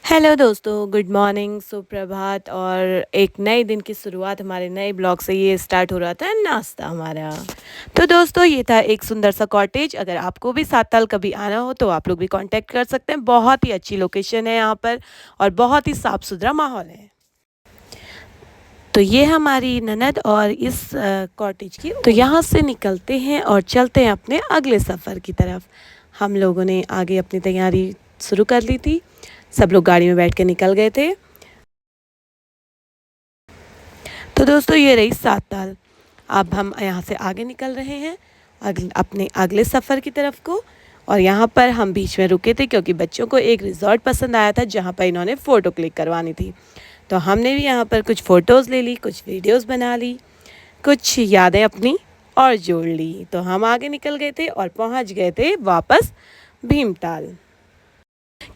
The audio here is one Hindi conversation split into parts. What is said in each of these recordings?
हेलो दोस्तों, गुड मॉर्निंग, सुप्रभात और एक नए दिन की शुरुआत हमारे नए ब्लॉग से ये स्टार्ट हो रहा था नाश्ता हमारा। तो दोस्तों ये था एक सुंदर सा कॉटेज। अगर आपको भी साताल कभी आना हो तो आप लोग भी कांटेक्ट कर सकते हैं। बहुत ही अच्छी लोकेशन है यहाँ पर और बहुत ही साफ़ सुथरा माहौल है। तो ये हमारी ननद और इस कॉटेज की तो यहाँ से निकलते हैं और चलते हैं अपने अगले सफ़र की तरफ। हम लोगों ने आगे अपनी तैयारी शुरू कर ली थी। सब लोग गाड़ी में बैठ के निकल गए थे। तो दोस्तों ये रही साताल। अब हम यहाँ से आगे निकल रहे हैं अपने अगले सफ़र की तरफ को। और यहाँ पर हम बीच में रुके थे क्योंकि बच्चों को एक रिज़ॉर्ट पसंद आया था जहाँ पर इन्होंने फ़ोटो क्लिक करवानी थी। तो हमने भी यहाँ पर कुछ फ़ोटोज़ ले ली, कुछ वीडियोज़ बना ली, कुछ यादें अपनी और जोड़ ली। तो हम आगे निकल गए थे और पहुँच गए थे वापस भीमताल,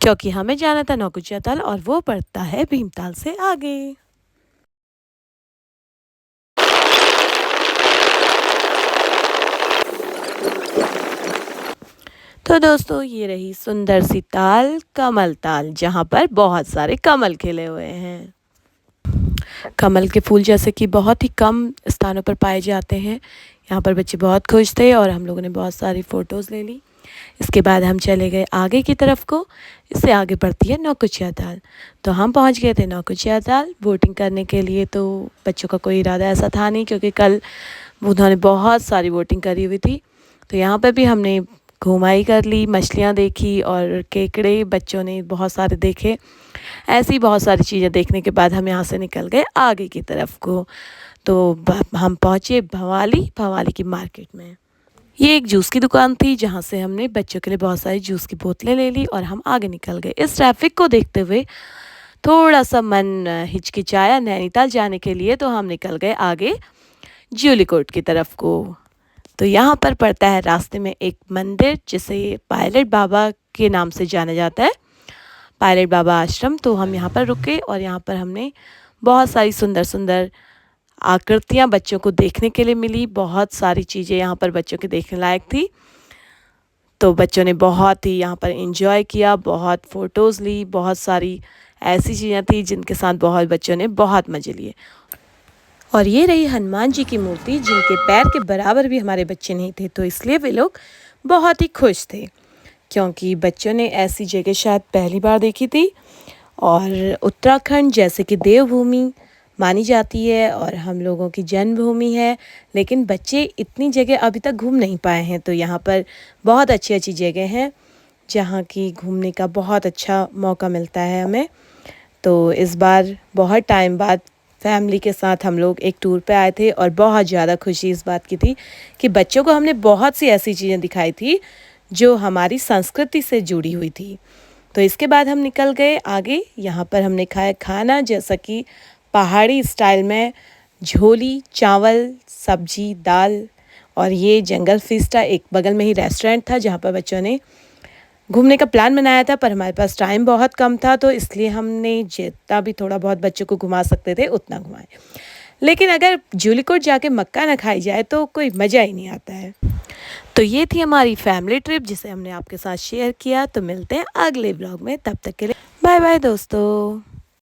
क्योंकि हमें जाना था नौकुचिया ताल और वो पड़ता है भीमताल से आगे। तो दोस्तों ये रही सुंदर सी ताल, कमल ताल, जहाँ पर बहुत सारे कमल खिले हुए हैं। कमल के फूल जैसे कि बहुत ही कम स्थानों पर पाए जाते हैं। यहाँ पर बच्चे बहुत खुश थे और हम लोगों ने बहुत सारी फ़ोटोज़ ले ली। इसके बाद हम चले गए आगे की तरफ को। इससे आगे पड़ती है नौकुचिया ताल। तो हम पहुँच गए थे नौकुचिया ताल बोटिंग करने के लिए। तो बच्चों का कोई इरादा ऐसा था नहीं क्योंकि कल उन्होंने बहुत सारी बोटिंग करी हुई थी। तो यहाँ पर भी हमने घुमाई कर ली, मछलियाँ देखी और केकड़े बच्चों ने बहुत सारे देखे। ऐसी बहुत सारी चीज़ें देखने के बाद हम यहाँ से निकल गए आगे की तरफ को। तो हम पहुँचे भवाली की मार्केट में। ये एक जूस की दुकान थी जहाँ से हमने बच्चों के लिए बहुत सारी जूस की बोतलें ले ली और हम आगे निकल गए। इस ट्रैफिक को देखते हुए थोड़ा सा मन हिचकिचाया नैनीताल जाने के लिए। तो हम निकल गए आगे ज्यूली कोर्ट की तरफ को। तो यहाँ पर पड़ता है रास्ते में एक मंदिर जिसे पायलट बाबा के नाम से जाना जाता है, पायलट बाबा आश्रम। तो हम यहाँ पर रुके और यहाँ पर हमने बहुत सारी सुंदर सुंदर आकृतियाँ बच्चों को देखने के लिए मिली। बहुत सारी चीज़ें यहाँ पर बच्चों के देखने लायक थी। तो बच्चों ने बहुत ही यहाँ पर एंजॉय किया, बहुत फ़ोटोज़ ली, बहुत सारी ऐसी चीज़ें थी जिनके साथ बहुत बच्चों ने बहुत मज़े लिए। और ये रही हनुमान जी की मूर्ति जिनके पैर के बराबर भी हमारे बच्चे नहीं थे। तो इसलिए वे लोग बहुत ही खुश थे क्योंकि बच्चों ने ऐसी जगह शायद पहली बार देखी थी। और उत्तराखंड जैसे कि देवभूमि मानी जाती है और हम लोगों की जन्मभूमि है, लेकिन बच्चे इतनी जगह अभी तक घूम नहीं पाए हैं। तो यहाँ पर बहुत अच्छी अच्छी जगह हैं जहाँ की घूमने का बहुत अच्छा मौका मिलता है हमें। तो इस बार बहुत टाइम बाद फैमिली के साथ हम लोग एक टूर पे आए थे और बहुत ज़्यादा खुशी इस बात की थी कि बच्चों को हमने बहुत सी ऐसी चीज़ें दिखाई थी जो हमारी संस्कृति से जुड़ी हुई थी। तो इसके बाद हम निकल गए आगे। यहाँ पर हमने खाया खाना जैसा कि पहाड़ी स्टाइल में झोली, चावल, सब्जी, दाल। और ये जंगल फिस्टा एक बगल में ही रेस्टोरेंट था जहाँ पर बच्चों ने घूमने का प्लान बनाया था, पर हमारे पास टाइम बहुत कम था तो इसलिए हमने जितना भी थोड़ा बहुत बच्चों को घुमा सकते थे उतना घुमाए। लेकिन अगर जूलीकोट जाके मक्का ना खाई जाए तो कोई मज़ा ही नहीं आता है। तो ये थी हमारी फैमिली ट्रिप जिसे हमने आपके साथ शेयर किया। तो मिलते हैं अगले ब्लॉग में, तब तक के लिए बाय बाय दोस्तों।